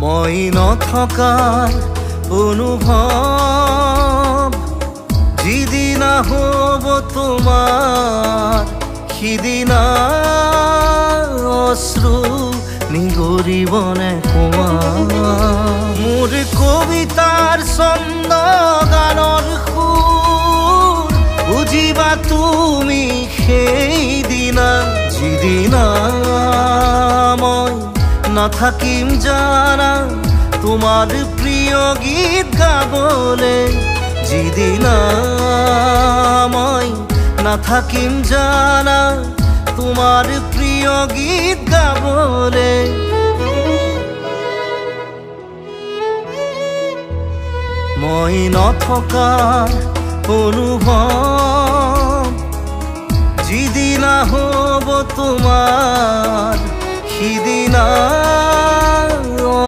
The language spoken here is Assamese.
মই নথকাৰ অনুভৱ যিদিনা হ'ব তোমাৰ সিদিনা অশ্ৰু নিগৰিবনে কোৱা মোৰ কবিতাৰ ছন্দ গানৰ সুৰ বুজিবা তুমি সেইদিনা যিদিনা মই নাথাকিম জানা তোমাৰ প্ৰিয় গীত গাবলে যিদিনা মই নাথাকিম জানা তোমাৰ প্ৰিয় গীত গাবলে মই নথকাৰ অনুভৱ যিদিনা হ'ব তোমাৰ সিদিনা